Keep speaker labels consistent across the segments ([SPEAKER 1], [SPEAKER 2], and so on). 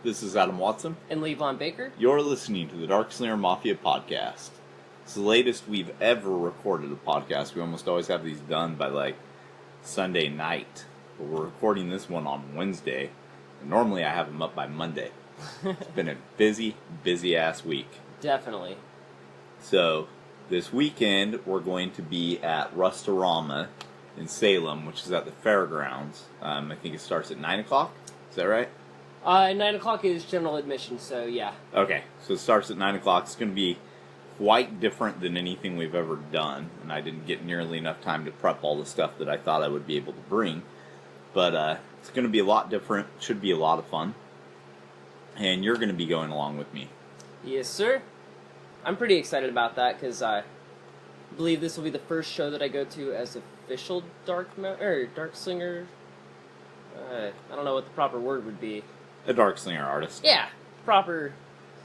[SPEAKER 1] This is Adam Watson.
[SPEAKER 2] And Levon Baker.
[SPEAKER 1] You're listening to the Darkslinger Mafia podcast. It's the latest we've ever recorded a podcast. We almost always have these done by, Sunday night. But we're recording this one on Wednesday. And normally I have them up by Monday. It's been a busy-ass week.
[SPEAKER 2] Definitely. So,
[SPEAKER 1] this weekend we're going to be at Rust-O-Rama in Salem, which is at the fairgrounds. I think it starts at 9 o'clock. Is that right?
[SPEAKER 2] 9 o'clock is general admission, so yeah.
[SPEAKER 1] Okay, so it starts at 9 o'clock. It's going to be quite different than anything we've ever done, and I didn't get nearly enough time to prep all the stuff that I thought I would be able to bring. But it's going to be a lot different. Should be a lot of fun. And you're going to be going along with me.
[SPEAKER 2] Yes, sir. I'm pretty excited about that, because I believe this will be the first show that I go to as official Darkslinger. I don't know what the proper word would be.
[SPEAKER 1] A Darkslinger artist.
[SPEAKER 2] Yeah, proper.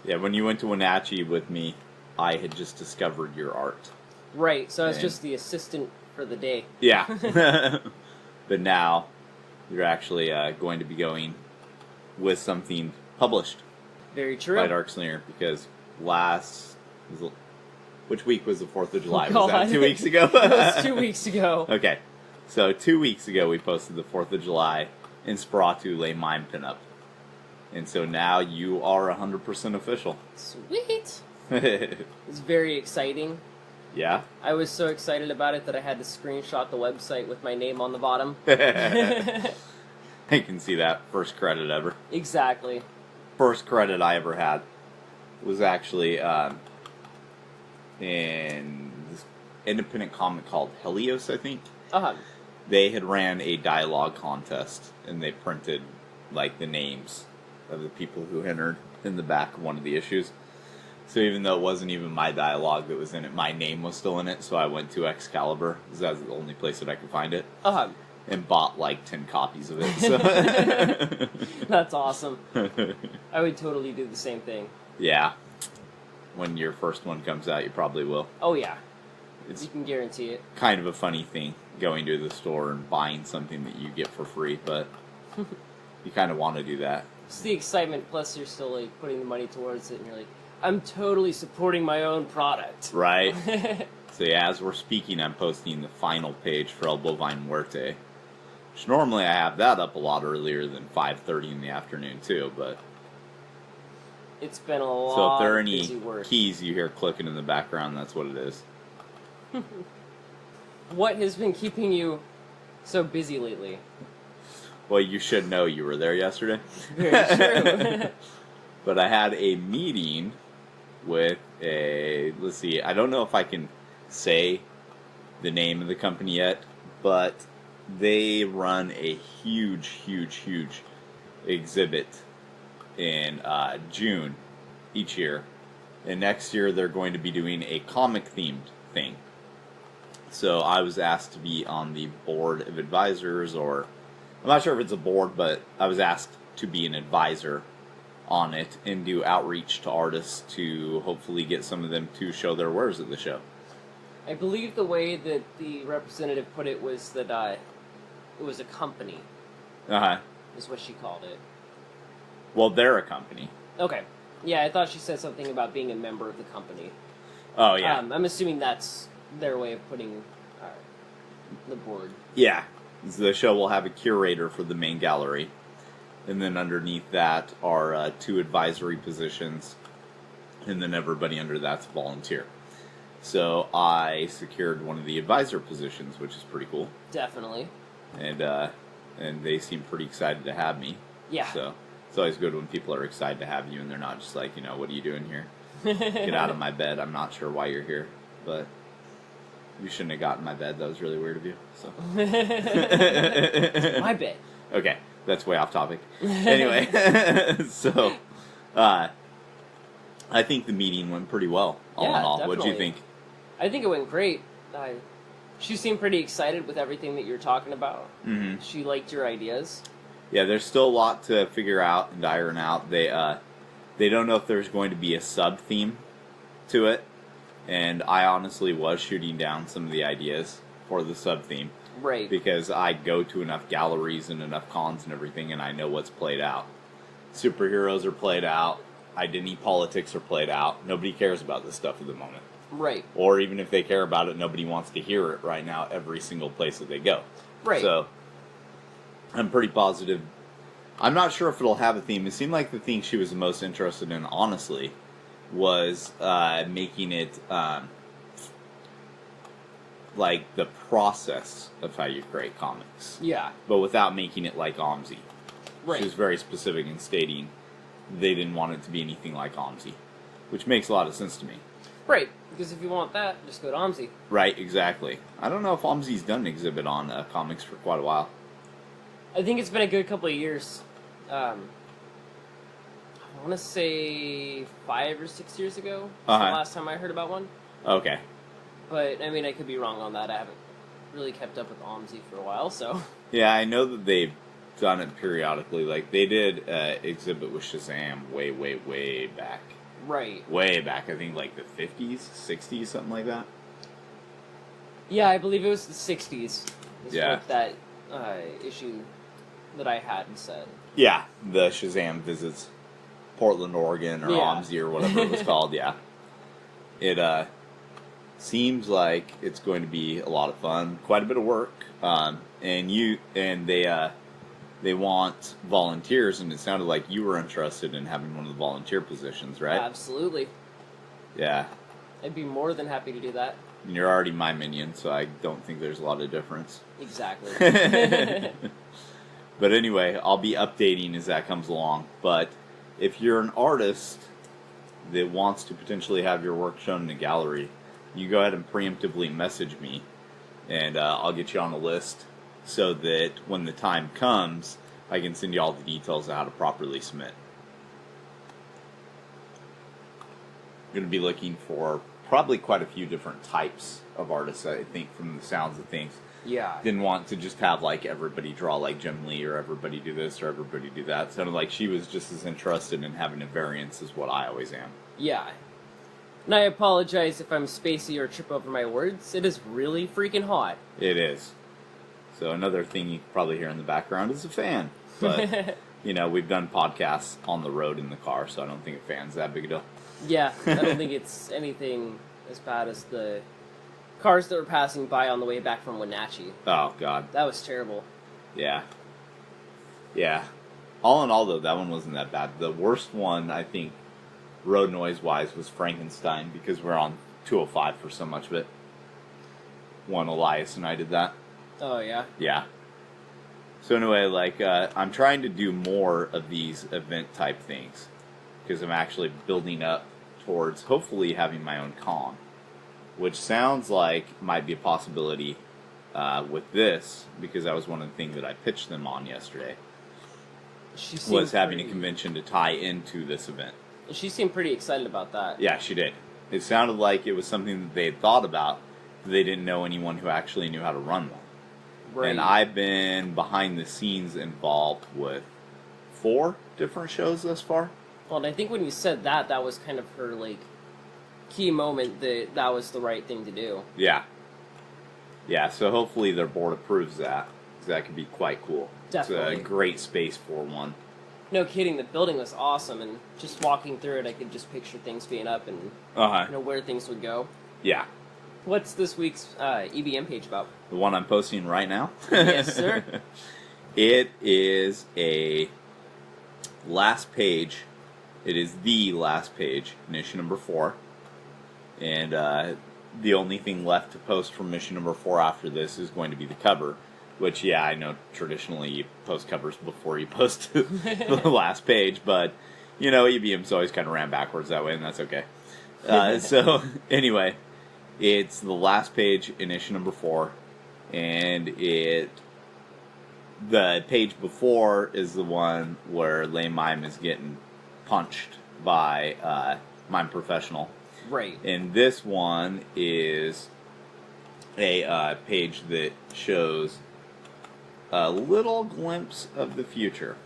[SPEAKER 1] Yeah, when you went to Wenatchee with me, I had just discovered your art.
[SPEAKER 2] Right, so I was just the assistant for the day.
[SPEAKER 1] Yeah. But now, you're actually going to be going with something published.
[SPEAKER 2] Very true.
[SPEAKER 1] By Darkslinger, because which week was the 4th of July?
[SPEAKER 2] Oh,
[SPEAKER 1] was that 2 weeks ago?
[SPEAKER 2] It was 2 weeks ago.
[SPEAKER 1] Okay. So 2 weeks ago we posted the 4th of July Inspiratu Le Mime pinup. And so now you are 100% official.
[SPEAKER 2] Sweet! It's very exciting.
[SPEAKER 1] Yeah?
[SPEAKER 2] I was so excited about it that I had to screenshot the website with my name on the bottom.
[SPEAKER 1] I can see that. First credit ever.
[SPEAKER 2] Exactly.
[SPEAKER 1] First credit I ever had was actually in this independent comic called Helios, I think.
[SPEAKER 2] Uh-huh.
[SPEAKER 1] They had ran a dialogue contest, and they printed, the names of the people who entered in the back of one of the issues. So even though it wasn't even my dialogue that was in it, my name was still in it, so I went to Excalibur, because that's the only place that I could find it, and bought, 10 copies of it. So.
[SPEAKER 2] That's awesome. I would totally do the same thing.
[SPEAKER 1] Yeah. When your first one comes out, you probably will.
[SPEAKER 2] Oh, yeah.
[SPEAKER 1] You
[SPEAKER 2] can guarantee it.
[SPEAKER 1] Kind of a funny thing, going to the store and buying something that you get for free, but you kind of want to do that.
[SPEAKER 2] It's the excitement, plus you're still, putting the money towards it, and you're like, I'm totally supporting my own product.
[SPEAKER 1] Right. So yeah, as we're speaking, I'm posting the final page for El Bovine Muerte, which normally I have that up a lot earlier than 5:30 in the afternoon, too, but...
[SPEAKER 2] It's been a lot
[SPEAKER 1] So if there are
[SPEAKER 2] of busy
[SPEAKER 1] any
[SPEAKER 2] work.
[SPEAKER 1] keys you hear clicking in the background, that's what it is.
[SPEAKER 2] What has been keeping you so busy lately?
[SPEAKER 1] Well, you should know you were there yesterday.
[SPEAKER 2] Very true.
[SPEAKER 1] But I had a meeting with let's see, I don't know if I can say the name of the company yet, but they run a huge exhibit in June each year. And next year they're going to be doing a comic-themed thing. So I was asked to be on the board of advisors, or I'm not sure if it's a board, but I was asked to be an advisor on it and do outreach to artists to hopefully get some of them to show their wares at the show.
[SPEAKER 2] I believe the way that the representative put it was that it was a company.
[SPEAKER 1] Uh-huh.
[SPEAKER 2] Is what she called it.
[SPEAKER 1] Well, they're a company.
[SPEAKER 2] Okay. Yeah, I thought she said something about being a member of the company.
[SPEAKER 1] Oh, yeah.
[SPEAKER 2] I'm assuming that's their way of putting the board.
[SPEAKER 1] Yeah. The show will have a curator for the main gallery. And then underneath that are 2 advisory positions. And then everybody under that's volunteer. So I secured one of the advisor positions, which is pretty cool.
[SPEAKER 2] Definitely.
[SPEAKER 1] And they seem pretty excited to have me.
[SPEAKER 2] Yeah.
[SPEAKER 1] So it's always good when people are excited to have you and they're not just like, what are you doing here? Get out of my bed. I'm not sure why you're here. But you shouldn't have gotten my bed. That was really weird of you. So.
[SPEAKER 2] My bed.
[SPEAKER 1] Okay. That's way off topic. Anyway, so I think the meeting went pretty well, all in all.
[SPEAKER 2] Definitely.
[SPEAKER 1] What'd you think?
[SPEAKER 2] I think it went great. She seemed pretty excited with everything that you're talking about.
[SPEAKER 1] Mm-hmm.
[SPEAKER 2] She liked your ideas.
[SPEAKER 1] Yeah, there's still a lot to figure out and iron out. They don't know if there's going to be a sub-theme to it, and I honestly was shooting down some of the ideas for the sub-theme.
[SPEAKER 2] Right.
[SPEAKER 1] Because I go to enough galleries and enough cons and everything, and I know what's played out. superheroes are played out, identity politics are played out. Nobody cares about this stuff at the moment.
[SPEAKER 2] Right.
[SPEAKER 1] Or even if they care about it, nobody wants to hear it right now every single place that they go.
[SPEAKER 2] Right.
[SPEAKER 1] So, I'm pretty positive. I'm not sure if it'll have a theme. It seemed like the thing she was the most interested in, honestly, was making it like the process of how you create comics.
[SPEAKER 2] Yeah.
[SPEAKER 1] But without making it like OMSI.
[SPEAKER 2] Right.
[SPEAKER 1] She was very specific in stating they didn't want it to be anything like OMSI, which makes a lot of sense to me.
[SPEAKER 2] Right, because if you want that, just go to OMSI.
[SPEAKER 1] Right, exactly. I don't know if OMSI's done an exhibit on comics for quite a while.
[SPEAKER 2] I think it's been a good couple of years. I want to say 5 or 6 years ago. Was the last time I heard about one.
[SPEAKER 1] Okay.
[SPEAKER 2] But, I mean, I could be wrong on that. I haven't really kept up with OMSI for a while, so...
[SPEAKER 1] Yeah, I know that they've done it periodically. Like, they did exhibit with Shazam way back.
[SPEAKER 2] Right.
[SPEAKER 1] Way back, I think, like the 50s, 60s, something like that.
[SPEAKER 2] Yeah, I believe it was the 60s. Is
[SPEAKER 1] Yeah.
[SPEAKER 2] what that issue that I had said.
[SPEAKER 1] Yeah, the Shazam visits Portland, Oregon, or OMSI, or whatever it was called, yeah. It seems like it's going to be a lot of fun, quite a bit of work, and they want volunteers, and it sounded like you were interested in having one of the volunteer positions, right?
[SPEAKER 2] Absolutely.
[SPEAKER 1] Yeah.
[SPEAKER 2] I'd be more than happy to do that.
[SPEAKER 1] And you're already my minion, so I don't think there's a lot of difference.
[SPEAKER 2] Exactly.
[SPEAKER 1] But anyway, I'll be updating as that comes along. But if you're an artist that wants to potentially have your work shown in a gallery, you go ahead and preemptively message me, and I'll get you on the list so that when the time comes, I can send you all the details of how to properly submit. I'm going to be looking for probably quite a few different types of artists, I think, from the sounds of things.
[SPEAKER 2] Yeah.
[SPEAKER 1] Didn't want to just have, like, everybody draw like Jim Lee, or everybody do this, or everybody do that. Sounded like she was just as interested in having a variance as what I always am.
[SPEAKER 2] Yeah. And I apologize if I'm spacey or trip over my words. It is really freaking hot.
[SPEAKER 1] It is. So another thing you can probably hear in the background is a fan. But, you know, we've done podcasts on the road in the car, so I don't think a fan's that big a deal.
[SPEAKER 2] Yeah, I don't think it's anything as bad as the cars that were passing by on the way back from Wenatchee.
[SPEAKER 1] Oh, God.
[SPEAKER 2] That was terrible.
[SPEAKER 1] Yeah. Yeah. All in all, though, that one wasn't that bad. The worst one, I think, road noise-wise, was Frankenstein, because we're on 205 for so much of it. One, Elias and I did that.
[SPEAKER 2] Oh, yeah?
[SPEAKER 1] Yeah. So anyway, like, I'm trying to do more of these event-type things, because I'm actually building up towards hopefully having my own con, which sounds like might be a possibility with this, because that was one of the things that I pitched them on yesterday, was having a convention to tie into this event.
[SPEAKER 2] She seemed pretty excited about that.
[SPEAKER 1] Yeah, she did. It sounded like it was something that they had thought about, but they didn't know anyone who actually knew how to run one.
[SPEAKER 2] Right.
[SPEAKER 1] And I've been behind the scenes involved with 4 different shows thus far.
[SPEAKER 2] Well, and I think when you said that, that was kind of her, like, key moment that was the right thing to do.
[SPEAKER 1] Yeah. Yeah, so hopefully their board approves that, because that could be quite cool.
[SPEAKER 2] Definitely.
[SPEAKER 1] It's a great space for one.
[SPEAKER 2] No kidding, the building was awesome, and just walking through it, I could just picture things being up and where things would go.
[SPEAKER 1] Yeah.
[SPEAKER 2] What's this week's EBM page about?
[SPEAKER 1] The one I'm posting right now?
[SPEAKER 2] Yes, sir.
[SPEAKER 1] It is a last page. It is the last page in issue number 4. And the only thing left to post from issue number 4 after this is going to be the cover. Which, yeah, I know traditionally you post covers before you post the last page. But, you know, EBM's always kind of ran backwards that way, and that's okay. So, anyway, it's the last page in issue number 4. And the page before is the one where Lame Mime is getting punched by Mime Professional.
[SPEAKER 2] Right.
[SPEAKER 1] And this one is a page that shows a little glimpse of the future.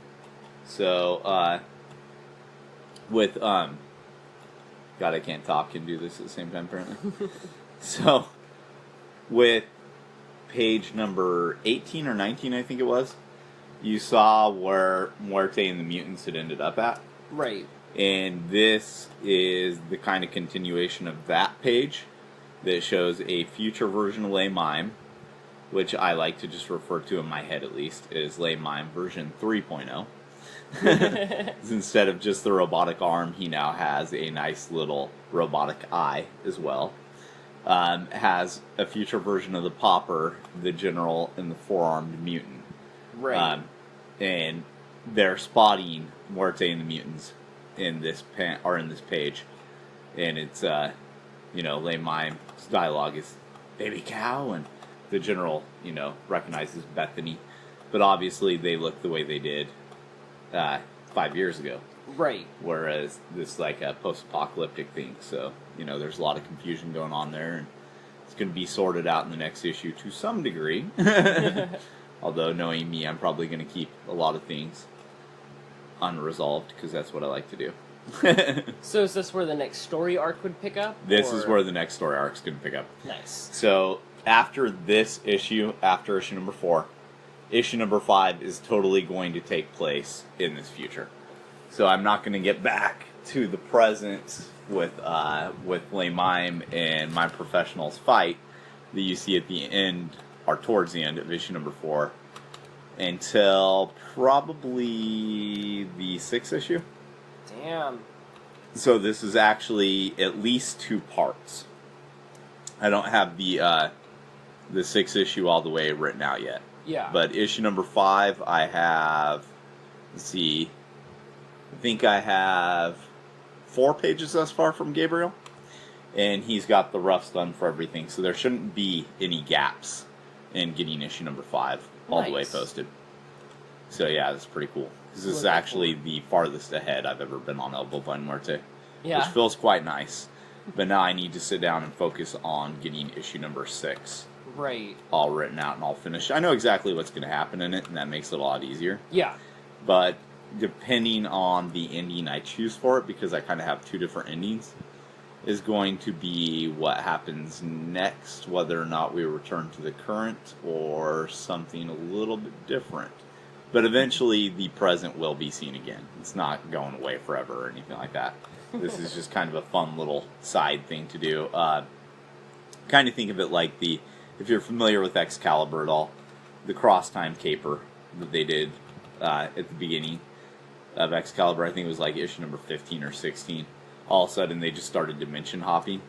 [SPEAKER 1] So, with, God, I can't talk and do this at the same time, apparently. So, with page number 18 or 19, I think it was, you saw where Muerte and the mutants had ended up at.
[SPEAKER 2] Right.
[SPEAKER 1] And this is the kind of continuation of that page that shows a future version of Lay Mime, which I like to just refer to in my head at least as Lay Mime version 3.0. Instead of just the robotic arm, he now has a nice little robotic eye as well. Has a future version of the Popper, the General, and the four-armed mutant.
[SPEAKER 2] Right.
[SPEAKER 1] And they're spotting Muerte and the mutants in this page, and it's Lay Mime's dialogue is "baby cow," and the General recognizes Bethany, but obviously they look the way they did 5 years ago.
[SPEAKER 2] Right.
[SPEAKER 1] Whereas this is like a post-apocalyptic thing, so there's a lot of confusion going on there, and it's going to be sorted out in the next issue to some degree. Although, knowing me, I'm probably going to keep a lot of things unresolved, because that's what I like to do.
[SPEAKER 2] So is this where the next story arc would pick up?
[SPEAKER 1] This is where the next story arc's going to pick up.
[SPEAKER 2] Nice.
[SPEAKER 1] So, after this issue, after issue number 4, issue number 5 is totally going to take place in this future. So I'm not going to get back to the present with Lay Mime and Mime Professional's fight that you see at the end, or towards the end of issue number 4, until probably the 6th issue.
[SPEAKER 2] Damn.
[SPEAKER 1] So this is actually at least 2 parts. I don't have the 6th issue all the way written out yet.
[SPEAKER 2] Yeah.
[SPEAKER 1] But issue number 5, I have, let's see, I think I have 4 pages thus far from Gabriel. And he's got the roughs done for everything, so there shouldn't be any gaps in getting issue number 5 all the way posted. So yeah, that's pretty cool. This is actually the farthest ahead I've ever been on El Boba and Muerte.
[SPEAKER 2] Yeah.
[SPEAKER 1] Which feels quite nice. But now I need to sit down and focus on getting issue number 6 all written out and all finished. I know exactly what's going to happen in it, and that makes it a lot easier.
[SPEAKER 2] Yeah.
[SPEAKER 1] But depending on the ending I choose for it, because I kind of have 2 different endings, is going to be what happens next, whether or not we return to the current or something a little bit different. But eventually the present will be seen again. It's not going away forever or anything like that. This is just kind of a fun little side thing to do. Kind of think of it like if you're familiar with Excalibur at all, the cross-time caper that they did at the beginning of Excalibur, I think it was like issue number 15 or 16. All of a sudden they just started dimension hopping.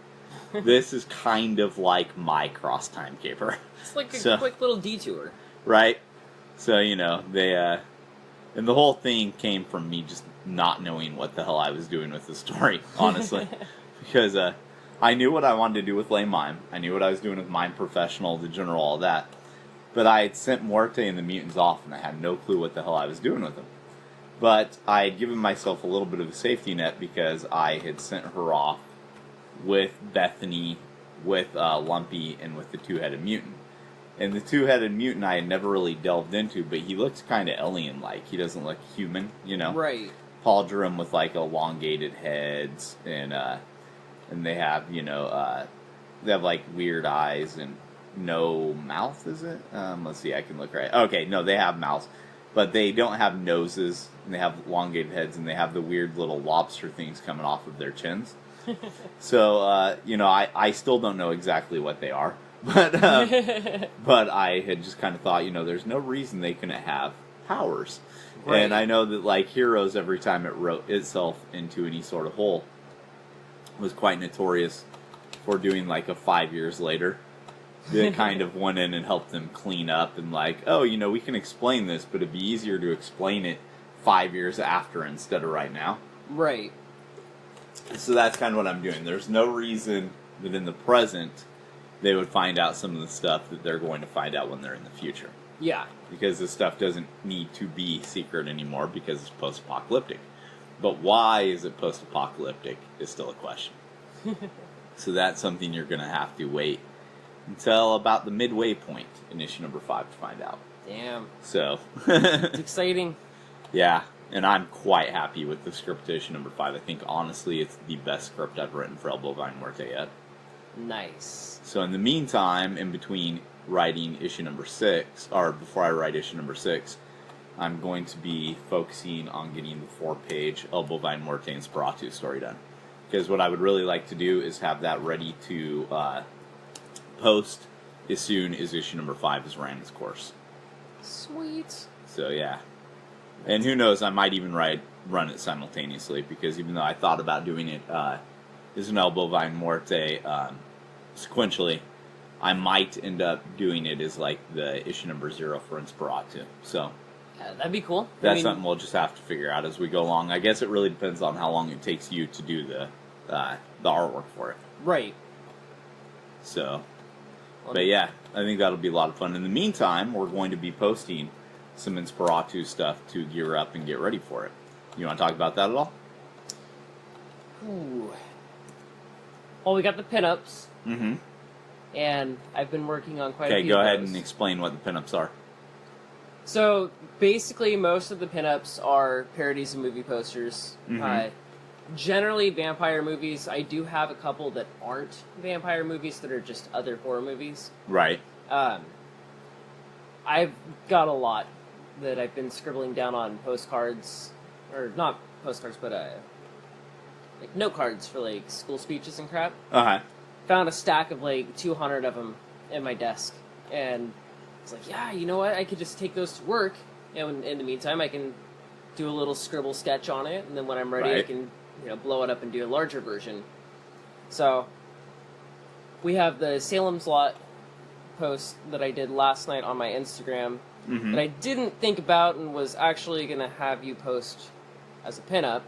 [SPEAKER 1] This is kind of like my cross-time caper.
[SPEAKER 2] It's like a quick little detour.
[SPEAKER 1] Right? So, they, and the whole thing came from me just not knowing what the hell I was doing with the story, honestly. Because I knew what I wanted to do with Lay Mime. I knew what I was doing with Mime Professional, the General, all that. But I had sent Muerte and the mutants off, and I had no clue what the hell I was doing with them. But I had given myself a little bit of a safety net because I had sent her off with Bethany, with Lumpy, and with the 2-headed mutant. And the 2-headed mutant I had never really delved into, but he looks kind of alien-like. He doesn't look human,
[SPEAKER 2] Right.
[SPEAKER 1] Paul drew him with like elongated heads, and they have they have like weird eyes and no mouth. Is it? Let's see. I can look right. Okay, no, they have mouths, but they don't have noses. And they have elongated heads, and they have the weird little lobster things coming off of their chins. So I still don't know exactly what they are, but but I had just kind of thought there's no reason they couldn't have powers. Right. And I know that, like, Heroes, every time it wrote itself into any sort of hole, was quite notorious for doing, like, a 5 years later. That kind of went in and helped them clean up and, like, we can explain this, but it'd be easier to explain it 5 years after instead of right now.
[SPEAKER 2] Right.
[SPEAKER 1] So that's kind of what I'm doing. There's no reason that in the present they would find out some of the stuff that they're going to find out when they're in the future.
[SPEAKER 2] Yeah.
[SPEAKER 1] Because this stuff doesn't need to be secret anymore because it's post-apocalyptic. But why is it post-apocalyptic is still a question. So that's something you're going to have to wait until about the midway point in issue number 5 to find out.
[SPEAKER 2] Damn.
[SPEAKER 1] So.
[SPEAKER 2] It's exciting.
[SPEAKER 1] Yeah, and I'm quite happy with the script to issue number 5. I think, honestly, it's the best script I've written for El Boba and Muerte yet.
[SPEAKER 2] Nice.
[SPEAKER 1] So in the meantime, in between writing issue number 6, or before I write issue number 6, I'm going to be focusing on getting the 4-page El Bovine Muerte and Sparatu story done. Because what I would really like to do is have that ready to post as soon as issue number 5 is ran its course.
[SPEAKER 2] Sweet.
[SPEAKER 1] So yeah. And who knows, I might even run it simultaneously, because even though I thought about doing it as an El Bovine Muerte sequentially, I might end up doing it as like the issue number 0 for Inspiratu. So
[SPEAKER 2] yeah, that'd be cool.
[SPEAKER 1] That's something we'll just have to figure out as we go along. I guess it really depends on how long it takes you to do the artwork for it.
[SPEAKER 2] Right.
[SPEAKER 1] So, but yeah, I think that'll be a lot of fun. In the meantime, we're going to be posting some Inspiratu stuff to gear up and get ready for it. You want to talk about that at all?
[SPEAKER 2] Ooh. Well, we got the pinups.
[SPEAKER 1] Mm-hmm.
[SPEAKER 2] And I've been working on quite a few.
[SPEAKER 1] Okay, go ahead and explain what the pinups are.
[SPEAKER 2] So, basically, most of the pinups are parodies of movie posters.
[SPEAKER 1] Mm-hmm.
[SPEAKER 2] Generally, vampire movies. I do have a couple that aren't vampire movies, that are just other horror movies.
[SPEAKER 1] Right.
[SPEAKER 2] I've got a lot that I've been scribbling down on postcards, or not postcards, but like note cards for like school speeches and crap.
[SPEAKER 1] Uh-huh.
[SPEAKER 2] Found a stack of like 200 of them in my desk, and it's like, yeah, you know what? I could just take those to work, and in the meantime, I can do a little scribble sketch on it, and then when I'm ready, I can blow it up and do a larger version. So we have the Salem's Lot post that I did last night on my Instagram that I didn't think about and was actually going to have you post as a pinup,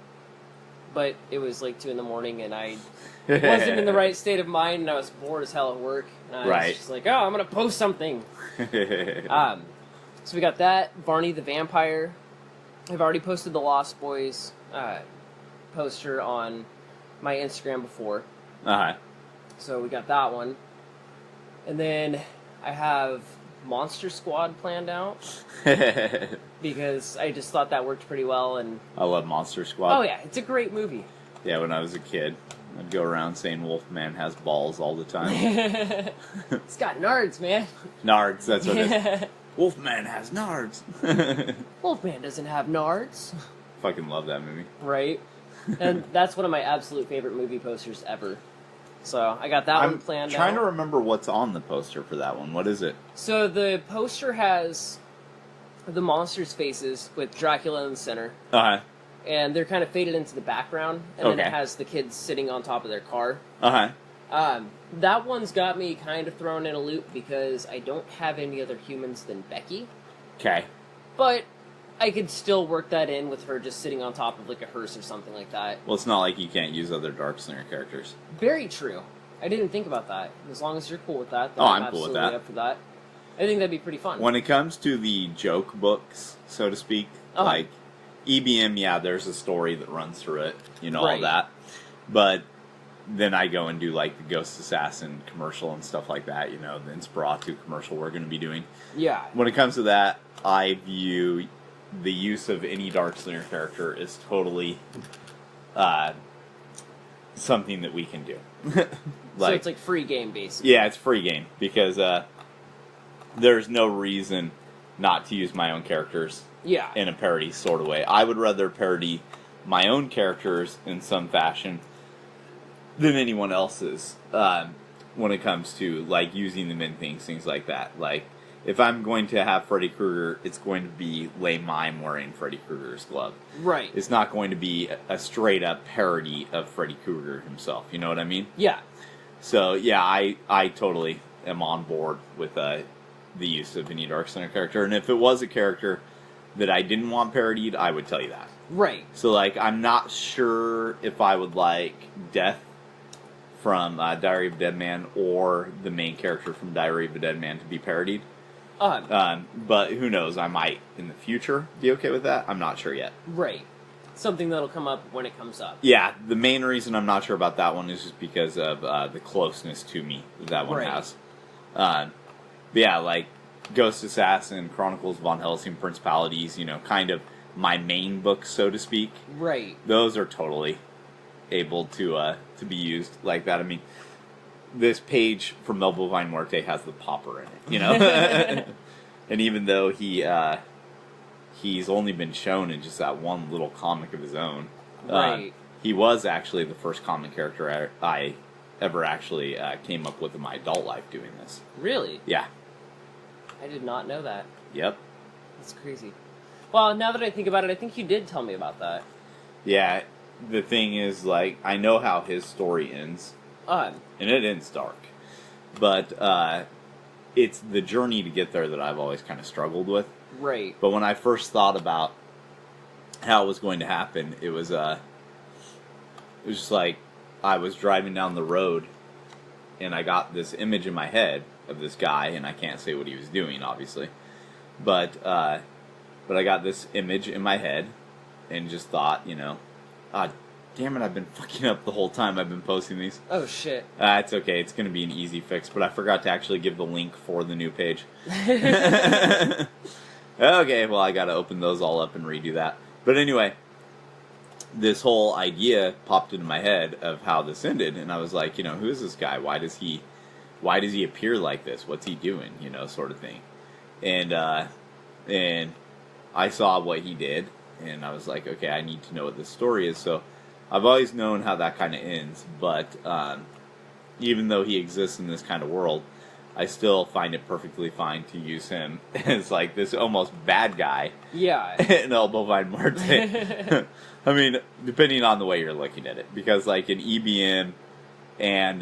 [SPEAKER 2] but it was like 2 in the morning and I wasn't in the right state of mind, and I was bored as hell at work, and I was just like, oh, I'm going to post something. So we got that, Barney the Vampire. I've already posted the Lost Boys poster on my Instagram before. So we got that one. And then I have Monster Squad planned out because I just thought that worked pretty well. And
[SPEAKER 1] I love Monster Squad.
[SPEAKER 2] Oh yeah, it's a great movie.
[SPEAKER 1] Yeah, when I was a kid, I'd go around saying Wolfman has balls all the time.
[SPEAKER 2] It's got nards, man.
[SPEAKER 1] Nards, that's what it is. Wolfman has nards.
[SPEAKER 2] Wolfman doesn't have nards.
[SPEAKER 1] Fucking love that movie. Right?
[SPEAKER 2] And that's one of my absolute favorite movie posters ever. So I got that one planned out.
[SPEAKER 1] I'm trying to remember what's on the poster for that one. What is it?
[SPEAKER 2] So the poster has the monsters' faces with Dracula in the center.
[SPEAKER 1] Uh-huh.
[SPEAKER 2] And they're kind of faded into the background. And then it has the kids sitting on top of their car.
[SPEAKER 1] Uh-huh.
[SPEAKER 2] That one's got me kind of thrown in a loop because I don't have any other humans than Becky.
[SPEAKER 1] Okay.
[SPEAKER 2] But I could still work that in with her just sitting on top of like a hearse or something like that.
[SPEAKER 1] Well, it's not like you can't use other Darkslinger characters.
[SPEAKER 2] Very true. I didn't think about that. As long as you're cool with that, then
[SPEAKER 1] I'm cool with that.
[SPEAKER 2] Up for that. I think that'd be pretty fun.
[SPEAKER 1] When it comes to the joke books, so to speak, like EBM, yeah, there's a story that runs through it, all that. But then I go and do like the Ghost Assassin commercial and stuff like that, the Inspiratu commercial we're going to be doing.
[SPEAKER 2] Yeah.
[SPEAKER 1] When it comes to that, I view the use of any Darkslinger character is totally something that we can do.
[SPEAKER 2] So it's like free game, basically.
[SPEAKER 1] Yeah, it's free game, because there's no reason not to use my own characters in a parody sort of way. I would rather parody my own characters in some fashion than anyone else's when it comes to like using them in things like that. Like, if I'm going to have Freddy Krueger, it's going to be Lay Mime wearing Freddy Krueger's glove. Right. It's not going to be a straight-up parody of Freddy Krueger himself. You know what I mean? Yeah. So, yeah, I totally am on board with the use of any Darkslinger character. And if it was a character that I didn't want parodied, I would tell you that. Right. So, like, I'm not sure if I would like Death from Diary of a Dead Man or the main character from Diary of a Dead Man to be parodied. But who knows? I might in the future be okay with that. I'm not sure yet. Right. Something that'll come up when it comes up. Yeah, the main reason I'm not sure about that one is just because of the closeness to me that one has. But yeah, like Ghost Assassin, Chronicles of Von Helsing, Principalities, kind of my main books, so to speak. Right. Those are totally able to be used like that. I mean, this page from El Bovine Muerte has the popper in it, And even though he he's only been shown in just that one little comic of his own.
[SPEAKER 2] Right.
[SPEAKER 1] He was actually the first comic character I ever actually came up with in my adult life doing this.
[SPEAKER 2] Really?
[SPEAKER 1] Yeah.
[SPEAKER 2] I did not know that.
[SPEAKER 1] Yep.
[SPEAKER 2] That's crazy. Well, now that I think about it, I think you did tell me about that.
[SPEAKER 1] Yeah, the thing is, like, I know how his story ends. And it ends dark. But it's the journey to get there that I've always kind of struggled with.
[SPEAKER 2] Right.
[SPEAKER 1] But when I first thought about how it was going to happen, it was just like I was driving down the road and I got this image in my head of this guy, and I can't say what he was doing, obviously. But I got this image in my head and just thought, damn it, I've been fucking up the whole time I've been posting these.
[SPEAKER 2] Oh, shit.
[SPEAKER 1] It's okay, it's going to be an easy fix, but I forgot to actually give the link for the new page. Okay, well, I got to open those all up and redo that. But anyway, this whole idea popped into my head of how this ended, and I was like, who is this guy? Why does he appear like this? What's he doing? Sort of thing. And I saw what he did, and I was like, okay, I need to know what this story is. So I've always known how that kind of ends, but even though he exists in this kind of world, I still find it perfectly fine to use him as like this almost bad guy.
[SPEAKER 2] Yeah.
[SPEAKER 1] In Elbowvine Marte. I mean, depending on the way you're looking at it. Because like in EBM and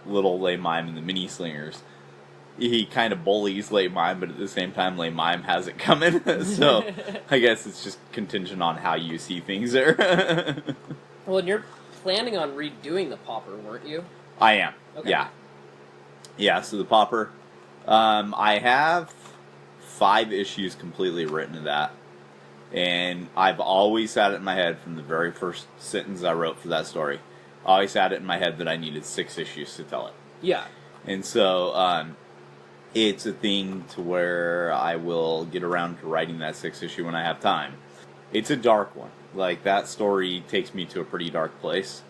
[SPEAKER 1] Little Lay Mime and the Mini Slingers, he kind of bullies Lay Mime, but at the same time Lay Mime has it coming. So I guess it's just contingent on how you see things there.
[SPEAKER 2] Well, and you're planning on redoing the Pauper, weren't you?
[SPEAKER 1] I am.
[SPEAKER 2] Okay.
[SPEAKER 1] Yeah. Yeah, so the Pauper, I have 5 issues completely written to that. And I've always had it in my head from the very first sentence I wrote for that story. I always had it in my head that I needed 6 issues to tell it.
[SPEAKER 2] Yeah.
[SPEAKER 1] And so it's a thing to where I will get around to writing that 6th issue when I have time. It's a dark one. Like, that story takes me to a pretty dark place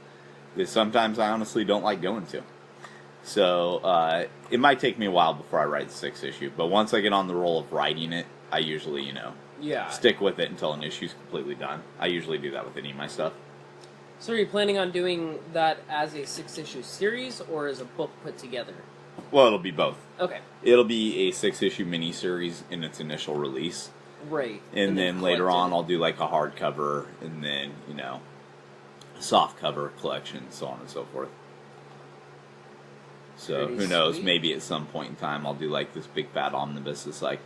[SPEAKER 1] that sometimes I honestly don't like going to. So, it might take me a while before I write the 6th issue, but once I get on the roll of writing it, I usually, stick with it until an issue's completely done. I usually do that with any of my stuff.
[SPEAKER 2] So are you planning on doing that as a 6-issue series, or as a book put together?
[SPEAKER 1] Well, it'll be both.
[SPEAKER 2] Okay.
[SPEAKER 1] It'll be a 6-issue miniseries in its initial release.
[SPEAKER 2] Right.
[SPEAKER 1] And then later on, I'll do like a hardcover, and then, a softcover collection, so on and so forth. So,
[SPEAKER 2] Pretty
[SPEAKER 1] who knows,
[SPEAKER 2] sweet.
[SPEAKER 1] maybe at some point in time I'll do like this big fat omnibus that's like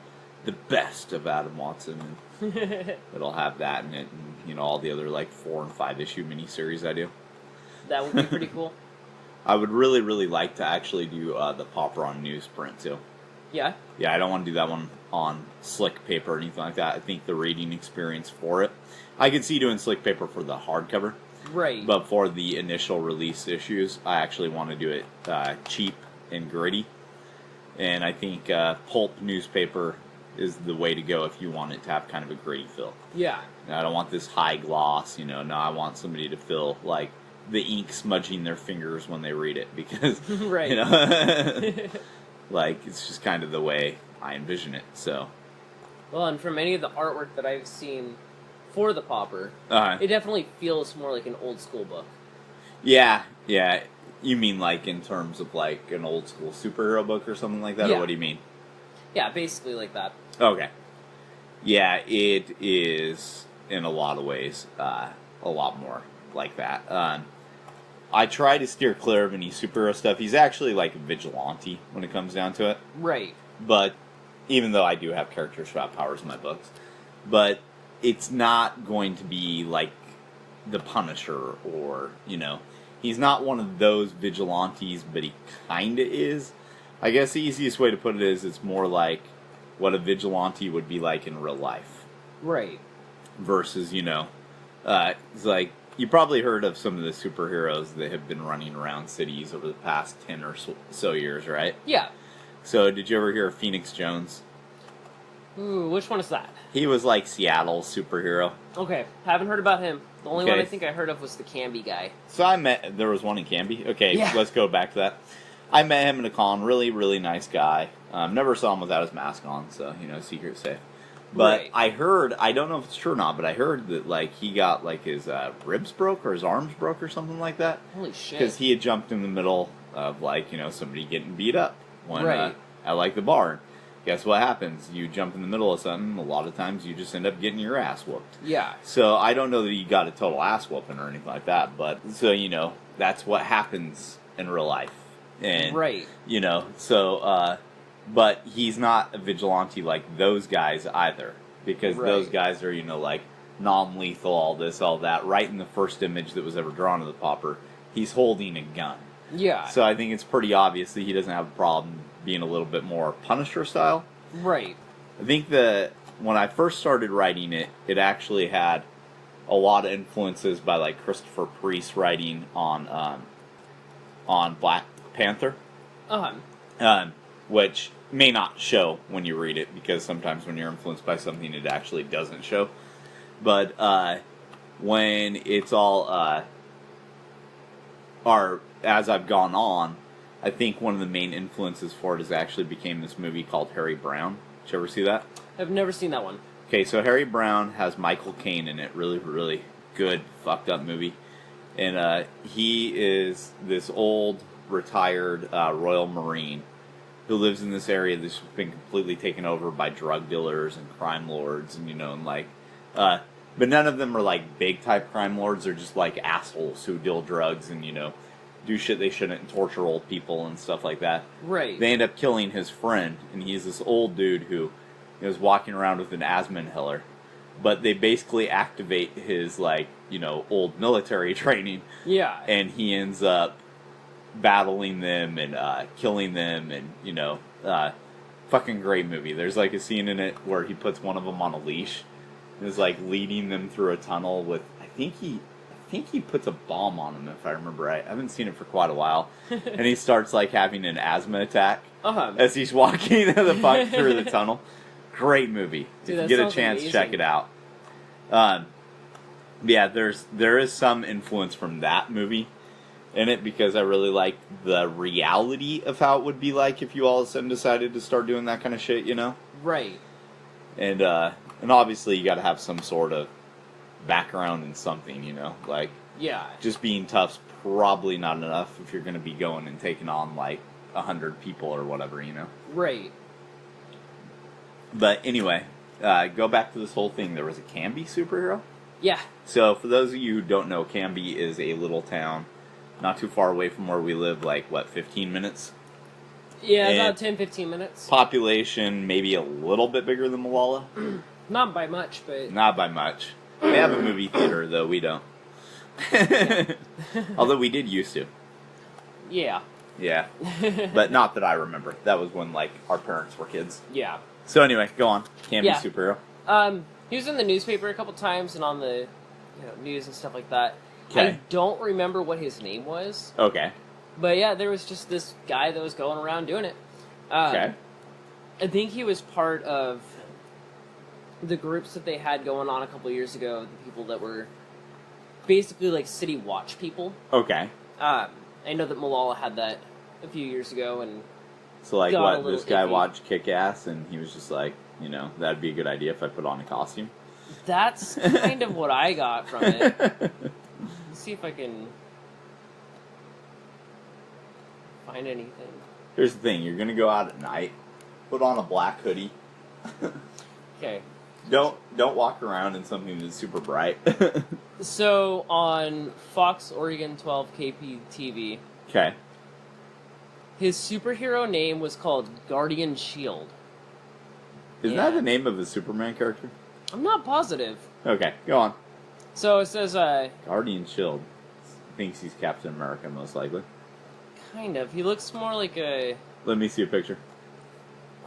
[SPEAKER 1] the best of Adam Watson, and it'll have that in it, and all the other like 4 and 5 issue miniseries I do.
[SPEAKER 2] That would be pretty cool.
[SPEAKER 1] I would really, really like to actually do the Pauper on newsprint too.
[SPEAKER 2] Yeah?
[SPEAKER 1] Yeah, I don't want to do that one on slick paper or anything like that. I think the reading experience for it, I could see doing slick paper for the hardcover.
[SPEAKER 2] Right.
[SPEAKER 1] But for the initial release issues, I actually want to do it cheap and gritty. And I think pulp newspaper is the way to go if you want it to have kind of a gritty feel.
[SPEAKER 2] Yeah.
[SPEAKER 1] I don't want this high gloss, No, I want somebody to feel like the ink smudging their fingers when they read it. Because,
[SPEAKER 2] Right.
[SPEAKER 1] like, it's just kind of the way I envision it, so.
[SPEAKER 2] Well, and from any of the artwork that I've seen for the Pauper, it definitely feels more like an old school book.
[SPEAKER 1] Yeah. You mean like in terms of like an old school superhero book or something like that?
[SPEAKER 2] Yeah.
[SPEAKER 1] Or what do you mean?
[SPEAKER 2] Yeah, basically like that.
[SPEAKER 1] Okay. Yeah, it is in a lot of ways a lot more like that. I try to steer clear of any superhero stuff. He's actually like a vigilante when it comes down to it.
[SPEAKER 2] Right.
[SPEAKER 1] But even though I do have characters who have powers in my books, but it's not going to be like the Punisher or, he's not one of those vigilantes, but he kind of is. I guess the easiest way to put it is it's more like what a vigilante would be like in real life.
[SPEAKER 2] Right.
[SPEAKER 1] Versus, it's like, you probably heard of some of the superheroes that have been running around cities over the past 10 or so years, right?
[SPEAKER 2] Yeah.
[SPEAKER 1] So, did you ever hear of Phoenix Jones?
[SPEAKER 2] Ooh, which one is that?
[SPEAKER 1] He was like Seattle's superhero.
[SPEAKER 2] Okay, haven't heard about him. The only one I think I heard of was the Canby guy.
[SPEAKER 1] So there was one in Canby? Okay,
[SPEAKER 2] yeah.
[SPEAKER 1] Let's go back to that. I met him in a con, really, really nice guy. Never saw him without his mask on, so, secret safe. But
[SPEAKER 2] Right.
[SPEAKER 1] I heard, I don't know if it's true or not, but I heard that, like, he got, like, his ribs broke or his arms broke or something like that.
[SPEAKER 2] Holy shit.
[SPEAKER 1] Because he had jumped in the middle of, like, you know, somebody getting beat up when
[SPEAKER 2] Right.
[SPEAKER 1] at, like, the bar. Guess what happens? You jump in the middle of something, a lot of times you just end up getting your ass whooped.
[SPEAKER 2] Yeah.
[SPEAKER 1] So I don't know that he got a total ass whooping or anything like that, but, so, you know, that's what happens in real life. And,
[SPEAKER 2] Right.
[SPEAKER 1] you know, so, but he's not a vigilante like those guys either. Because
[SPEAKER 2] Right.
[SPEAKER 1] those guys are, you know, like, non-lethal, all this, all that. Right in the first image that was ever drawn of the Pauper, he's holding a gun.
[SPEAKER 2] Yeah.
[SPEAKER 1] So I think it's pretty obvious that he doesn't have a problem being a little bit more Punisher style.
[SPEAKER 2] Right.
[SPEAKER 1] I think that when I first started writing it, it actually had a lot of influences by, like, Christopher Priest writing on Black Panther, which may not show when you read it, because sometimes when you're influenced by something, it actually doesn't show. But when it's all, as I've gone on, I think one of the main influences for it is actually became this movie called Harry Brown. Did you ever see that?
[SPEAKER 2] I've never seen that one.
[SPEAKER 1] Okay, so Harry Brown has Michael Caine in it. Really, really good, fucked up movie. And he is this old, retired Royal Marine who lives in this area that's been completely taken over by drug dealers and crime lords, and, you know, and, like, but none of them are, like, big type crime lords. They're just, like, assholes who deal drugs and, you know, do shit they shouldn't and torture old people and stuff like that.
[SPEAKER 2] Right.
[SPEAKER 1] They end up killing his friend, and he's this old dude who is walking around with an asthma inhaler. But they basically activate his, like, you know, old military training.
[SPEAKER 2] Yeah.
[SPEAKER 1] And he ends up battling them and killing them, and, you know, fucking great movie. There's, like, a scene in it where he puts one of them on a leash and is, like, leading them through a tunnel with, I think he puts a bomb on him, if I remember right. I haven't seen it for quite a while. And he starts, like, having an asthma attack as he's walking the fuck through the tunnel. Great movie.
[SPEAKER 2] Dude,
[SPEAKER 1] if you get a chance,
[SPEAKER 2] amazing.
[SPEAKER 1] check it out. Yeah, there is some influence from that movie in it, because I really like the reality of how it would be like if you all of a sudden decided to start doing that kind of shit, you know?
[SPEAKER 2] Right.
[SPEAKER 1] And obviously you got to have some sort of background in something, you know? Like,
[SPEAKER 2] Yeah.
[SPEAKER 1] just being tough's probably not enough if you're going to be going and taking on, like, 100 people or whatever, you know?
[SPEAKER 2] Right.
[SPEAKER 1] But anyway, go back to this whole thing. There was a Canby superhero.
[SPEAKER 2] Yeah.
[SPEAKER 1] So for those of you who don't know, Canby is a little town not too far away from where we live, like, what, 15 minutes?
[SPEAKER 2] Yeah,
[SPEAKER 1] And
[SPEAKER 2] about 10, 15 minutes.
[SPEAKER 1] Population maybe a little bit bigger than Malala.
[SPEAKER 2] Not by much, but...
[SPEAKER 1] Not by much. They have a movie theater, though. We don't. Although we did used to.
[SPEAKER 2] Yeah.
[SPEAKER 1] Yeah. But not that I remember. That was when, like, our parents were kids.
[SPEAKER 2] Yeah.
[SPEAKER 1] So anyway, go on. Canby
[SPEAKER 2] Yeah.
[SPEAKER 1] superhero.
[SPEAKER 2] He was in the newspaper a couple times and on the, you know, news and stuff like that.
[SPEAKER 1] Okay.
[SPEAKER 2] I don't remember what his name was.
[SPEAKER 1] Okay.
[SPEAKER 2] But yeah, there was just this guy that was going around doing it.
[SPEAKER 1] Okay.
[SPEAKER 2] I think he was part of the groups that they had going on a couple years ago, the people that were basically like city watch people.
[SPEAKER 1] Okay.
[SPEAKER 2] I know that Malala had that a few years ago, and
[SPEAKER 1] So, like,
[SPEAKER 2] got a
[SPEAKER 1] what,
[SPEAKER 2] little
[SPEAKER 1] this guy
[SPEAKER 2] iffy.
[SPEAKER 1] watched Kick-Ass, and he was just like, you know, that'd be a good idea if I put on a costume.
[SPEAKER 2] that's kind of what I got from it. Let's see if I can find anything.
[SPEAKER 1] Here's the thing, you're gonna go out at night, put on a black hoodie.
[SPEAKER 2] Okay.
[SPEAKER 1] Don't walk around in something that's super bright.
[SPEAKER 2] So, on Fox Oregon 12 KPTV,
[SPEAKER 1] Okay.
[SPEAKER 2] his superhero name was called Guardian Shield.
[SPEAKER 1] Isn't that the name of a Superman character?
[SPEAKER 2] I'm not positive.
[SPEAKER 1] Okay, go on.
[SPEAKER 2] So it says,
[SPEAKER 1] Guardian Shield. Thinks he's Captain America, most likely.
[SPEAKER 2] kind of. He looks more like a
[SPEAKER 1] Let me see a picture.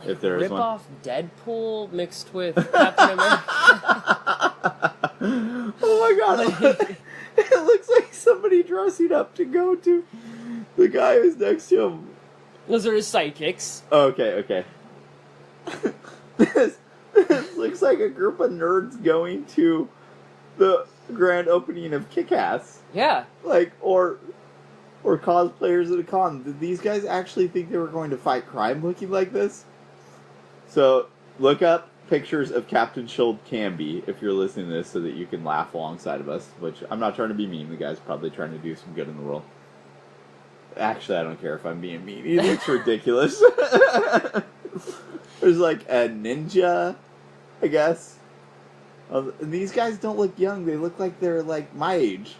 [SPEAKER 1] If there is one.
[SPEAKER 2] rip-off Deadpool mixed with Captain America.
[SPEAKER 1] Oh my god. It looks like somebody dressing up to go to the guy who's next to him.
[SPEAKER 2] Those are his sidekicks.
[SPEAKER 1] Okay. This looks like a group of nerds going to the grand opening of Kick-Ass.
[SPEAKER 2] Yeah.
[SPEAKER 1] Like, or cosplayers at a con. Did these guys actually think they were going to fight crime looking like this? So, look up pictures of Captain Shield Canby, if you're listening to this, so that you can laugh alongside of us, which I'm not trying to be mean. The guy's probably trying to do some good in the world. Actually, I don't care if I'm being mean. He looks ridiculous. There's like a ninja, I guess. These guys don't look young. They look like they're like my age.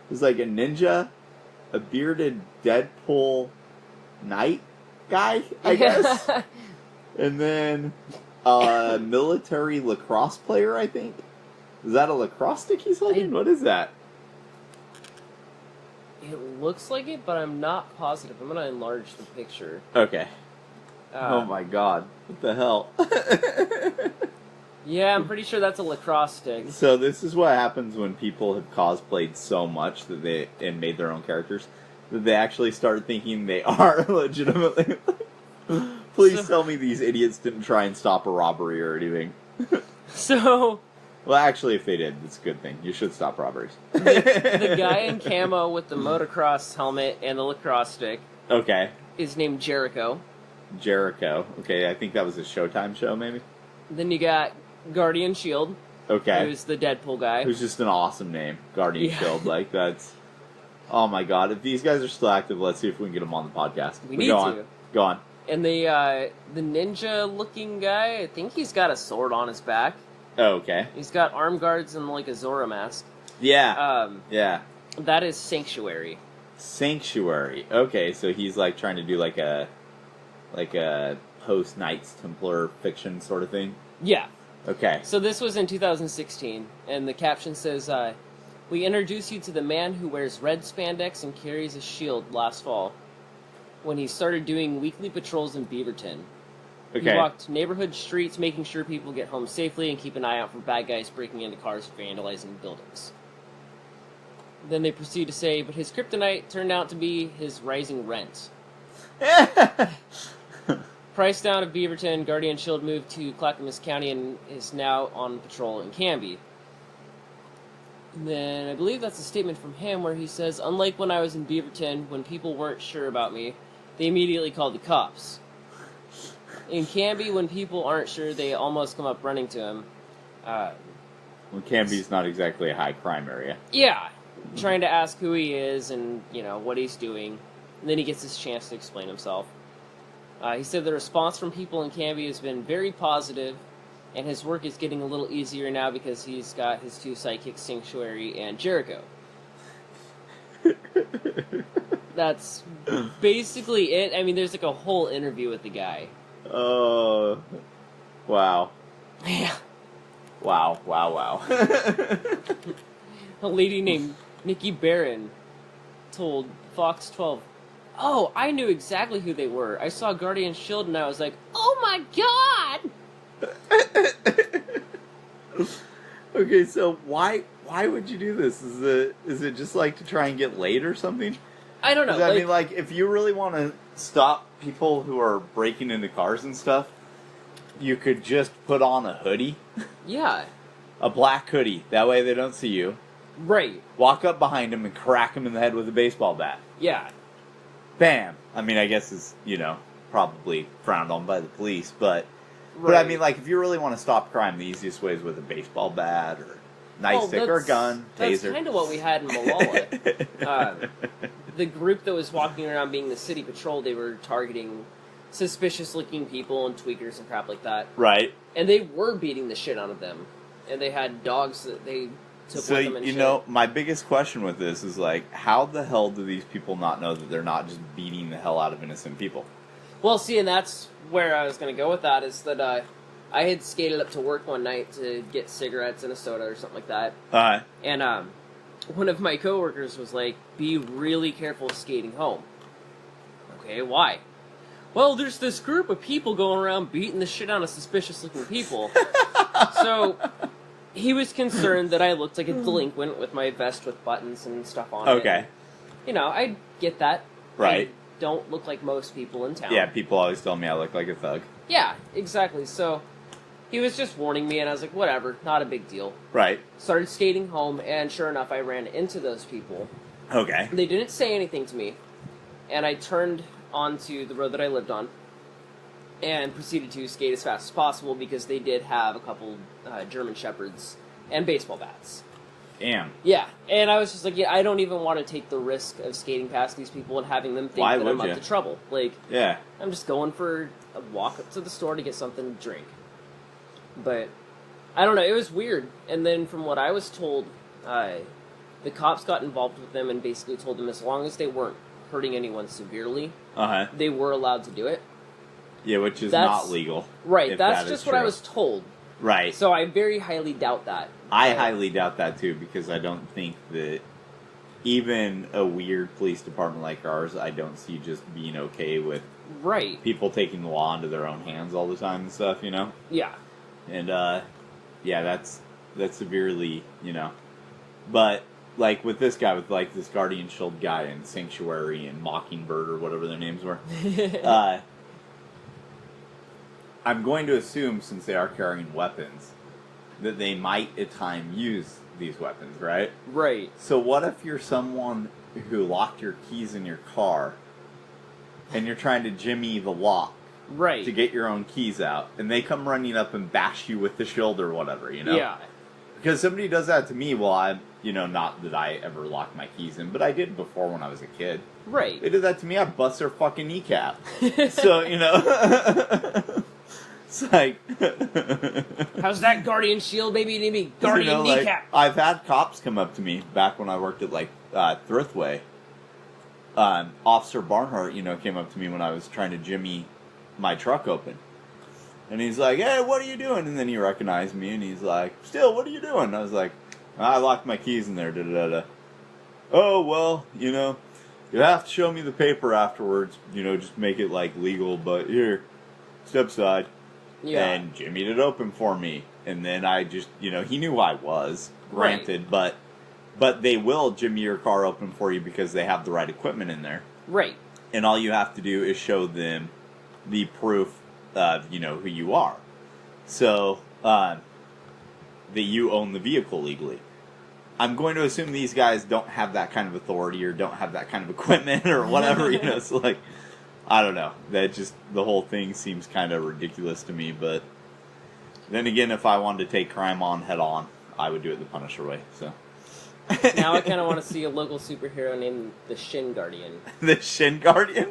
[SPEAKER 1] There's like a ninja, a bearded Deadpool knight guy, I guess. And then a military lacrosse player, I think. Is that a lacrosse stick he's holding? What is that?
[SPEAKER 2] It looks like it, but I'm not positive. I'm going to enlarge the picture.
[SPEAKER 1] Okay. Oh my god. What the hell?
[SPEAKER 2] Yeah, I'm pretty sure that's a lacrosse stick.
[SPEAKER 1] So this is what happens when people have cosplayed so much and made their own characters that they actually start thinking they are legitimately. Please tell me these idiots didn't try and stop a robbery or anything.
[SPEAKER 2] So...
[SPEAKER 1] Well, actually, if they did, it's a good thing. You should stop robberies.
[SPEAKER 2] The guy in camo with the motocross helmet and the lacrosse stick
[SPEAKER 1] Okay.
[SPEAKER 2] is named Jericho.
[SPEAKER 1] Jericho. Okay, I think that was a Showtime show, maybe?
[SPEAKER 2] Then you got Guardian Shield,
[SPEAKER 1] Okay.
[SPEAKER 2] who's the Deadpool guy.
[SPEAKER 1] Who's just an awesome name. Guardian
[SPEAKER 2] Yeah.
[SPEAKER 1] Shield. Like, that's... Oh my god. If these guys are still active, let's see if we can get them on the podcast.
[SPEAKER 2] We need
[SPEAKER 1] go
[SPEAKER 2] to.
[SPEAKER 1] on. Go on.
[SPEAKER 2] And the ninja-looking guy, I think he's got a sword on his back.
[SPEAKER 1] Oh, okay.
[SPEAKER 2] He's got arm guards and like a Zora mask.
[SPEAKER 1] Yeah. Yeah.
[SPEAKER 2] That is Sanctuary.
[SPEAKER 1] Sanctuary. Okay, so he's like trying to do like a post Knights Templar fiction sort of thing.
[SPEAKER 2] Yeah.
[SPEAKER 1] Okay.
[SPEAKER 2] So this was in 2016, and the caption says, "We introduce you to the man who wears red spandex and carries a shield last fall, when he started doing weekly patrols in Beaverton.
[SPEAKER 1] Okay.
[SPEAKER 2] He walked neighborhood streets, making sure people get home safely and keep an eye out for bad guys breaking into cars and vandalizing buildings." Then they proceed to say, but his kryptonite turned out to be his rising rent. Price down of Beaverton, Guardian Shield moved to Clackamas County and is now on patrol in Canby. And then I believe that's a statement from him where he says, unlike when I was in Beaverton, when people weren't sure about me, they immediately called the cops. In Canby, when people aren't sure, they almost come up running to him.
[SPEAKER 1] Well, Canby's not exactly a high crime area.
[SPEAKER 2] Yeah, trying to ask who he is and, what he's doing. And then he gets his chance to explain himself. He said the response from people in Canby has been very positive, and his work is getting a little easier now because he's got his two sidekicks, Sanctuary and Jericho. That's basically it. I mean, there's like a whole interview with the guy.
[SPEAKER 1] Oh, wow.
[SPEAKER 2] Yeah.
[SPEAKER 1] Wow.
[SPEAKER 2] A lady named Nikki Barron told Fox 12, "Oh, I knew exactly who they were. I saw Guardian Shield and I was like, oh my god!"
[SPEAKER 1] Okay, so why would you do this? Is it just like to try and get laid or something?
[SPEAKER 2] I don't know.
[SPEAKER 1] 'Cause, I mean, like, if you really want to stop people who are breaking into cars and stuff, you could just put on a hoodie.
[SPEAKER 2] Yeah.
[SPEAKER 1] A black hoodie. That way they don't see you.
[SPEAKER 2] Right.
[SPEAKER 1] Walk up behind them and crack them in the head with a baseball bat.
[SPEAKER 2] Yeah.
[SPEAKER 1] Bam! I mean, I guess it's, probably frowned on by the police, but
[SPEAKER 2] Right.
[SPEAKER 1] I mean, like, if you really want to stop crime, the easiest way is with a baseball bat or nightstick or a gun, taser.
[SPEAKER 2] That's kind of what we had in Malala. The group that was walking around being the city patrol, they were targeting suspicious-looking people and tweakers and crap like that.
[SPEAKER 1] Right.
[SPEAKER 2] And they were beating the shit out of them. And they had dogs that they took with them and shit.
[SPEAKER 1] My biggest question with this is, like, how the hell do these people not know that they're not just beating the hell out of innocent people?
[SPEAKER 2] Well, see, and that's where I was going to go with that, is that I had skated up to work one night to get cigarettes and a soda or something like that. And one of my coworkers was like, be really careful skating home. Okay, why? Well, there's this group of people going around beating the shit out of suspicious-looking people. So he was concerned that I looked like a delinquent with my vest with buttons and stuff on it.
[SPEAKER 1] Okay.
[SPEAKER 2] I get that.
[SPEAKER 1] Right.
[SPEAKER 2] I don't look like most people in town.
[SPEAKER 1] Yeah, people always tell me I look like a thug.
[SPEAKER 2] Yeah, exactly. So he was just warning me, and I was like, whatever, not a big deal.
[SPEAKER 1] Right.
[SPEAKER 2] Started skating home, and sure enough, I ran into those people.
[SPEAKER 1] Okay.
[SPEAKER 2] They didn't say anything to me, and I turned onto the road that I lived on, and proceeded to skate as fast as possible because they did have a couple German Shepherds and baseball bats.
[SPEAKER 1] Damn.
[SPEAKER 2] Yeah, and I was just like, yeah, I don't even want to take the risk of skating past these people and having them think
[SPEAKER 1] Why
[SPEAKER 2] that I'm
[SPEAKER 1] would
[SPEAKER 2] up
[SPEAKER 1] you?
[SPEAKER 2] to trouble. Like,
[SPEAKER 1] Yeah.
[SPEAKER 2] I'm just going for a walk up to the store to get something to drink. But, I don't know, it was weird. And then from what I was told, the cops got involved with them and basically told them as long as they weren't hurting anyone severely, they were allowed to do it.
[SPEAKER 1] Yeah, which is
[SPEAKER 2] That's-
[SPEAKER 1] not legal.
[SPEAKER 2] Right,
[SPEAKER 1] if
[SPEAKER 2] that's
[SPEAKER 1] that
[SPEAKER 2] just
[SPEAKER 1] is
[SPEAKER 2] what I
[SPEAKER 1] true.
[SPEAKER 2] was told.
[SPEAKER 1] Right.
[SPEAKER 2] So I very highly doubt that.
[SPEAKER 1] I highly doubt that too, because I don't think that even a weird police department like ours, I don't see just being okay with
[SPEAKER 2] Right.
[SPEAKER 1] people taking the law into their own hands all the time and stuff, you know?
[SPEAKER 2] Yeah.
[SPEAKER 1] And, yeah, that's severely, you know. But, like, with this guy, with, like, this Guardian Shield guy and Sanctuary and Mockingbird or whatever their names were, I'm going to assume, since they are carrying weapons, that they might at time use these weapons, right?
[SPEAKER 2] Right.
[SPEAKER 1] So what if you're someone who locked your keys in your car and you're trying to jimmy the lock
[SPEAKER 2] Right.
[SPEAKER 1] to get your own keys out, and they come running up and bash you with the shield or whatever, you know?
[SPEAKER 2] Yeah.
[SPEAKER 1] Because somebody does that to me, well, I'm, you know, not that I ever locked my keys in, but I did before when I was a kid.
[SPEAKER 2] Right.
[SPEAKER 1] They did that to me, I bust their fucking kneecap. So, you know... It's like...
[SPEAKER 2] How's that Guardian Shield, baby? Maybe Guardian
[SPEAKER 1] you know, like,
[SPEAKER 2] Kneecap.
[SPEAKER 1] I've had cops come up to me back when I worked at, like, Thriftway. Officer Barnhart, you know, came up to me when I was trying to jimmy my truck open. And he's like, hey, what are you doing? And then he recognized me, and he's like, still, what are you doing? And I was like, I locked my keys in there, da-da-da-da. Oh, well, you know, you have to show me the paper afterwards, you know, just make it, like, legal, but here, step aside.
[SPEAKER 2] Yeah.
[SPEAKER 1] And jimmied it open for me. And then I just, you know, he knew who I was, granted, but they will jimmy your car open for you because they have the right equipment in there.
[SPEAKER 2] Right.
[SPEAKER 1] And all you have to do is show them the proof of, you know, who you are. So, that you own the vehicle legally. I'm going to assume these guys don't have that kind of authority or don't have that kind of equipment or whatever, you know, so like... I don't know. That just, the whole thing seems kind of ridiculous to me, but then again, if I wanted to take crime on head on, I would do it the Punisher way, so.
[SPEAKER 2] Now I kind of want to see a local superhero named the Shin Guardian.
[SPEAKER 1] The Shin Guardian?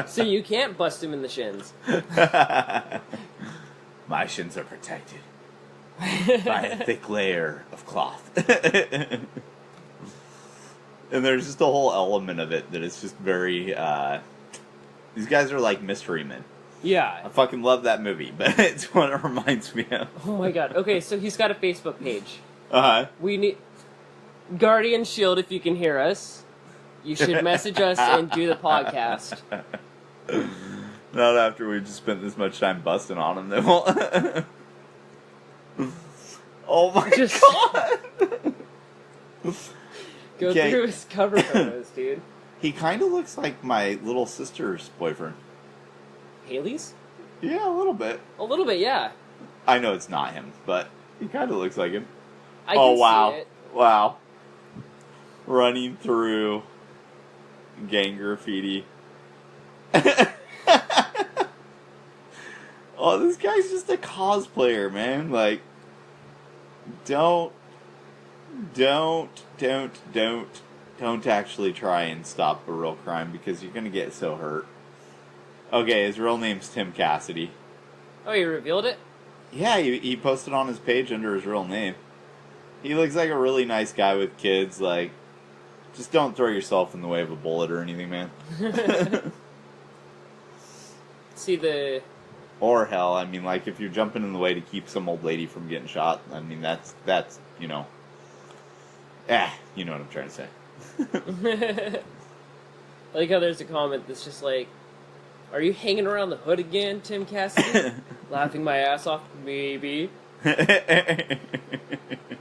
[SPEAKER 2] So you can't bust him in the shins.
[SPEAKER 1] My shins are protected by a thick layer of cloth. And there's just a whole element of it that is just very, these guys are like mystery men. I
[SPEAKER 2] Yeah.
[SPEAKER 1] fucking love that movie, but it's what it reminds me of.
[SPEAKER 2] Oh my god. Okay, so he's got a Facebook page.
[SPEAKER 1] Uh-huh.
[SPEAKER 2] We need... Guardian Shield, if you can hear us, you should message us and do the podcast.
[SPEAKER 1] Not after we just spent this much time busting on him, they won't. Oh my god!
[SPEAKER 2] Go
[SPEAKER 1] Okay.
[SPEAKER 2] through his cover photos, dude.
[SPEAKER 1] He kind of looks like my little sister's boyfriend.
[SPEAKER 2] Haley's?
[SPEAKER 1] Yeah, a little bit.
[SPEAKER 2] A little bit, yeah.
[SPEAKER 1] I know it's not him, but he kind of looks like him.
[SPEAKER 2] I can
[SPEAKER 1] wow.
[SPEAKER 2] see it.
[SPEAKER 1] Wow. Running through gang graffiti. Oh, this guy's just a cosplayer, man. Like, don't actually try and stop a real crime because you're gonna get so hurt. Okay, his real name's Tim Cassidy.
[SPEAKER 2] Oh, you revealed it?
[SPEAKER 1] Yeah, he posted on his page under his real name. He looks like a really nice guy with kids, like, just don't throw yourself in the way of a bullet or anything, man.
[SPEAKER 2] See the...
[SPEAKER 1] Or hell, I mean, like, if you're jumping in the way to keep some old lady from getting shot, I mean, that's, you know... you know what I'm trying to say.
[SPEAKER 2] I like how there's a comment that's just like, are you hanging around the hood again, Tim Cassidy? Laughing my ass off, maybe. I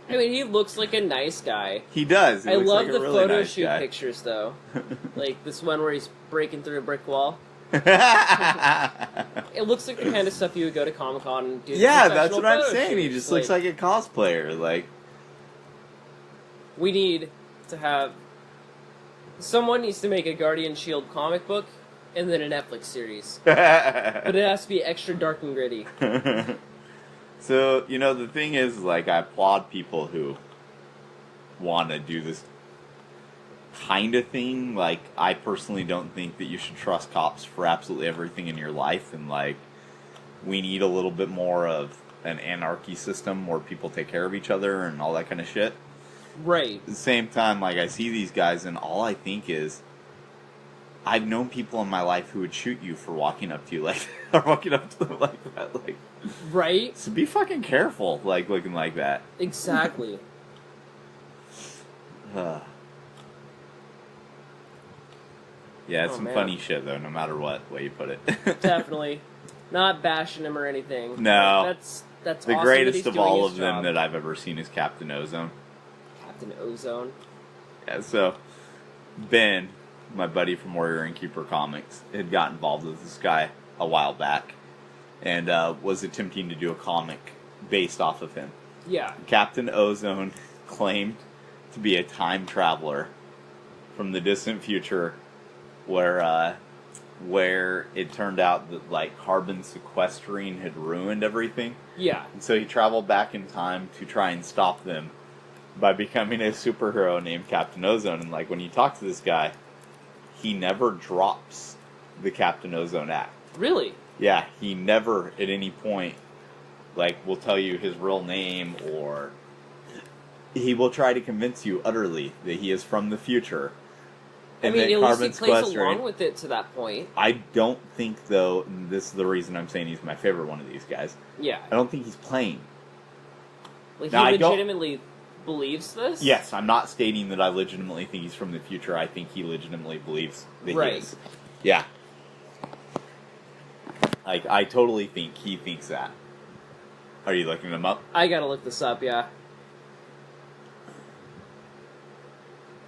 [SPEAKER 2] mean, he looks like a nice guy.
[SPEAKER 1] He does. He
[SPEAKER 2] I
[SPEAKER 1] looks
[SPEAKER 2] love
[SPEAKER 1] like
[SPEAKER 2] the
[SPEAKER 1] a really
[SPEAKER 2] photo
[SPEAKER 1] nice
[SPEAKER 2] shoot
[SPEAKER 1] guy.
[SPEAKER 2] pictures, though. Like this one where he's breaking through a brick wall. It looks like the kind of stuff you would go to Comic-Con and do.
[SPEAKER 1] Yeah, that's
[SPEAKER 2] professional
[SPEAKER 1] what I'm
[SPEAKER 2] photo
[SPEAKER 1] saying. He
[SPEAKER 2] shoots.
[SPEAKER 1] just looks like a cosplayer. Like,
[SPEAKER 2] We need to have... Someone needs to make a Guardian Shield comic book and then a Netflix series. But it has to be extra dark and gritty.
[SPEAKER 1] So, you know, the thing is, like, I applaud people who want to do this kind of thing. Like, I personally don't think that you should trust cops for absolutely everything in your life, and, like, we need a little bit more of an anarchy system where people take care of each other and all that kind of shit.
[SPEAKER 2] Right.
[SPEAKER 1] At the same time, like, I see these guys, and all I think is, I've known people in my life who would shoot you for walking up to you like or walking up to them like that. Like,
[SPEAKER 2] right?
[SPEAKER 1] So be fucking careful, like, looking like that.
[SPEAKER 2] Exactly.
[SPEAKER 1] Yeah, it's some funny shit, though, no matter what way you put it.
[SPEAKER 2] Definitely. Not bashing him or anything.
[SPEAKER 1] No.
[SPEAKER 2] That's
[SPEAKER 1] the
[SPEAKER 2] awesome
[SPEAKER 1] greatest
[SPEAKER 2] that
[SPEAKER 1] of
[SPEAKER 2] he's doing
[SPEAKER 1] all
[SPEAKER 2] his
[SPEAKER 1] of them
[SPEAKER 2] job.
[SPEAKER 1] that I've ever seen is Captain Ozone.
[SPEAKER 2] Captain Ozone?
[SPEAKER 1] Yeah, so Ben, my buddy from Warrior and Keeper Comics, had got involved with this guy a while back and was attempting to do a comic based off of him.
[SPEAKER 2] Yeah.
[SPEAKER 1] Captain Ozone claimed to be a time traveler from the distant future where it turned out that, like, carbon sequestering had ruined everything.
[SPEAKER 2] Yeah.
[SPEAKER 1] And so he traveled back in time to try and stop them by becoming a superhero named Captain Ozone. And, like, when you talk to this guy, he never drops the Captain Ozone act.
[SPEAKER 2] Really?
[SPEAKER 1] Yeah, he never at any point, like, will tell you his real name, or he will try to convince you utterly that he is from the future.
[SPEAKER 2] And at least he plays along with it to that point.
[SPEAKER 1] I don't think, though, and this is the reason I'm saying he's my favorite one of these guys.
[SPEAKER 2] Yeah.
[SPEAKER 1] I don't think he's playing.
[SPEAKER 2] Like, he legitimately believes this?
[SPEAKER 1] Yes, I'm not stating that I legitimately think he's from the future. I think he legitimately believes that he is. Yeah. Like, I totally think he thinks that. Are you looking him up?
[SPEAKER 2] I gotta look this up, yeah.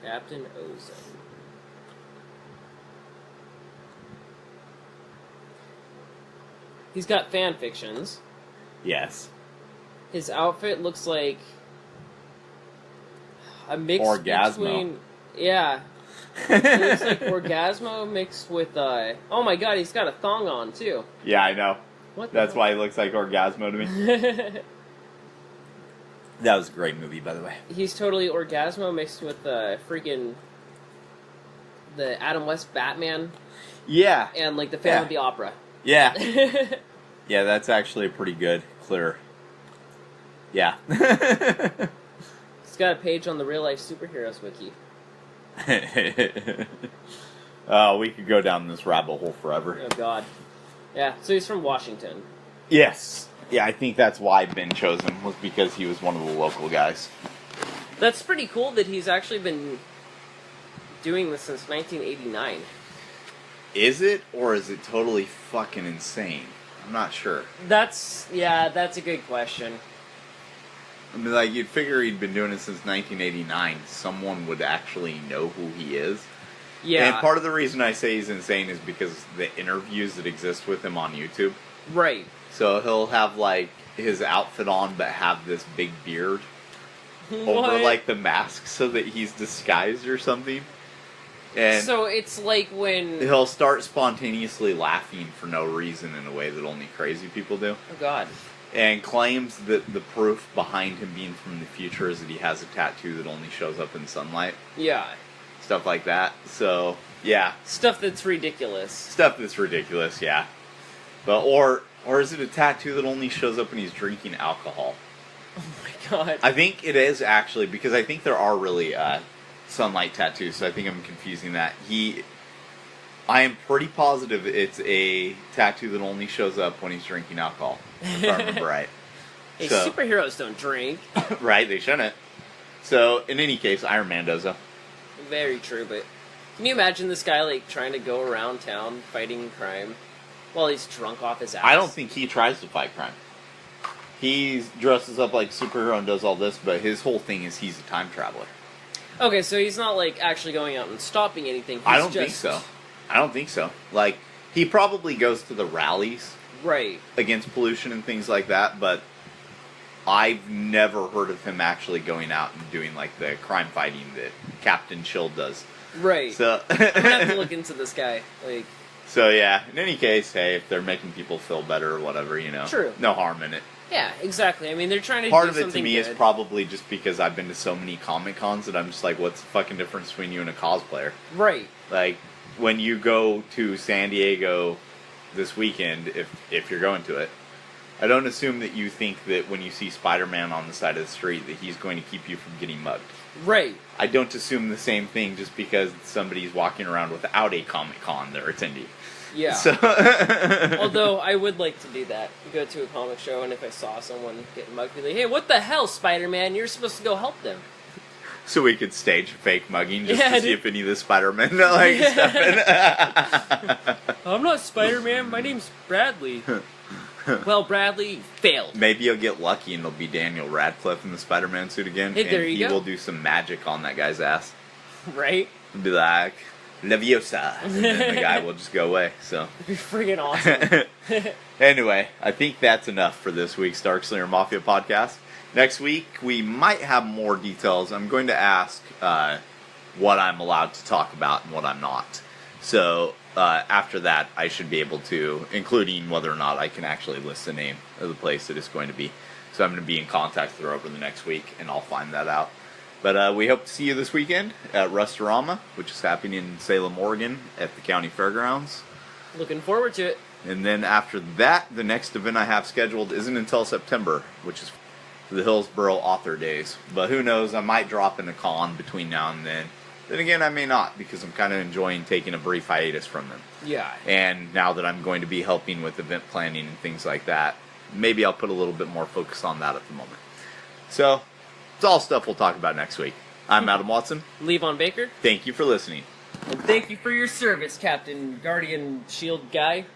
[SPEAKER 2] Captain Ozone. He's got fan fictions.
[SPEAKER 1] Yes.
[SPEAKER 2] His outfit looks like a mix
[SPEAKER 1] Orgasmo.
[SPEAKER 2] between... Yeah. It looks like Orgasmo mixed with... oh my god, he's got a thong on, too.
[SPEAKER 1] Yeah, I know.
[SPEAKER 2] What the
[SPEAKER 1] That's
[SPEAKER 2] hell?
[SPEAKER 1] why he looks like Orgasmo to me. That was a great movie, by the way.
[SPEAKER 2] He's totally Orgasmo mixed with freaking... the Adam West Batman.
[SPEAKER 1] Yeah.
[SPEAKER 2] And, like, the Phantom of the Opera.
[SPEAKER 1] Yeah. Yeah, that's actually a pretty good, clear... Yeah.
[SPEAKER 2] He's got a page on the Real Life Superheroes Wiki.
[SPEAKER 1] We could go down this rabbit hole forever.
[SPEAKER 2] Oh, God. Yeah, so he's from Washington.
[SPEAKER 1] Yes. Yeah, I think that's why Ben chose him, was because he was one of the local guys.
[SPEAKER 2] That's pretty cool that he's actually been doing this since 1989.
[SPEAKER 1] Is it, or is it totally fucking insane? I'm not sure.
[SPEAKER 2] That's a good question.
[SPEAKER 1] I mean, like, you'd figure he'd been doing it since 1989. Someone would actually know who he is.
[SPEAKER 2] Yeah.
[SPEAKER 1] And part of the reason I say he's insane is because the interviews that exist with him on YouTube.
[SPEAKER 2] Right.
[SPEAKER 1] So he'll have, like, his outfit on, but have this big beard over, like, the mask so that he's disguised or something. And
[SPEAKER 2] so it's like when...
[SPEAKER 1] he'll start spontaneously laughing for no reason in a way that only crazy people do.
[SPEAKER 2] Oh, God.
[SPEAKER 1] And claims that the proof behind him being from the future is that he has a tattoo that only shows up in sunlight.
[SPEAKER 2] Yeah.
[SPEAKER 1] Stuff like that. So, yeah.
[SPEAKER 2] Stuff that's ridiculous.
[SPEAKER 1] Stuff that's ridiculous, yeah. But, or is it a tattoo that only shows up when he's drinking alcohol?
[SPEAKER 2] Oh my God.
[SPEAKER 1] I think it is, actually, because I think there are really sunlight tattoos, so I think I'm confusing that. I am pretty positive it's a tattoo that only shows up when he's drinking alcohol, if I remember right.
[SPEAKER 2] Hey, superheroes don't drink.
[SPEAKER 1] Right, they shouldn't. So, in any case, Iron Man does, though.
[SPEAKER 2] Very true, but can you imagine this guy, like, trying to go around town fighting crime while he's drunk off his ass?
[SPEAKER 1] I don't think he tries to fight crime. He dresses up like a superhero and does all this, but his whole thing is he's a time traveler.
[SPEAKER 2] Okay, so he's not, like, actually going out and stopping anything.
[SPEAKER 1] I don't think so. I don't think so. Like, he probably goes to the rallies
[SPEAKER 2] right
[SPEAKER 1] against pollution and things like that, but I've never heard of him actually going out and doing, like, the crime fighting that Captain Chill does.
[SPEAKER 2] Right.
[SPEAKER 1] So
[SPEAKER 2] I'm gonna have to look into this guy. Like,
[SPEAKER 1] So yeah, in any case, hey, if they're making people feel better or whatever,
[SPEAKER 2] True.
[SPEAKER 1] no harm in it.
[SPEAKER 2] Yeah, exactly. I mean, they're trying to
[SPEAKER 1] Part
[SPEAKER 2] do
[SPEAKER 1] of it to
[SPEAKER 2] something
[SPEAKER 1] me
[SPEAKER 2] good.
[SPEAKER 1] is probably just because I've been to so many Comic Cons that I'm just like, what's the fucking difference between you and a cosplayer?
[SPEAKER 2] Right.
[SPEAKER 1] Like, when you go to San Diego this weekend, if you're going to it, I don't assume that you think that when you see Spider-Man on the side of the street that he's going to keep you from getting mugged.
[SPEAKER 2] Right.
[SPEAKER 1] I don't assume the same thing just because somebody's walking around without a Comic Con they're attending.
[SPEAKER 2] Yeah.
[SPEAKER 1] So
[SPEAKER 2] Although I would like to do that. Go to a comic show, and if I saw someone getting mugged, be like, "Hey, what the hell, Spider-Man? You're supposed to go help them."
[SPEAKER 1] So we could stage a fake mugging just
[SPEAKER 2] Yeah,
[SPEAKER 1] to see if any of the Spider-Men like step in.
[SPEAKER 2] I'm not Spider-Man. My name's Bradley. Well, Bradley failed.
[SPEAKER 1] Maybe you'll get lucky and it'll be Daniel Radcliffe in the Spider-Man suit again.
[SPEAKER 2] Hey, there
[SPEAKER 1] and
[SPEAKER 2] you
[SPEAKER 1] he
[SPEAKER 2] go.
[SPEAKER 1] will do some magic on that guy's ass.
[SPEAKER 2] Right?
[SPEAKER 1] Be like, Leviosa. And then the guy will just go away. So
[SPEAKER 2] It'd be friggin' awesome.
[SPEAKER 1] anyway, I think that's enough for this week's Darkslinger Mafia podcast. Next week, we might have more details. I'm going to ask what I'm allowed to talk about and what I'm not. So after that, I should be able to, including whether or not I can actually list the name of the place that it's going to be. So I'm going to be in contact with her over the next week, and I'll find that out. But we hope to see you this weekend at Rust-O-Rama, which is happening in Salem, Oregon, at the county fairgrounds.
[SPEAKER 2] Looking forward to it.
[SPEAKER 1] And then after that, the next event I have scheduled isn't until September, which is the Hillsborough Author Days. But who knows, I might drop in a con between now and then. Then again, I may not, because I'm kind of enjoying taking a brief hiatus from them.
[SPEAKER 2] Yeah.
[SPEAKER 1] And now that I'm going to be helping with event planning and things like that, maybe I'll put a little bit more focus on that at the moment. So, it's all stuff we'll talk about next week. I'm Adam Watson.
[SPEAKER 2] Levon Baker.
[SPEAKER 1] Thank you for listening.
[SPEAKER 2] And thank you for your service, Captain Guardian Shield Guy.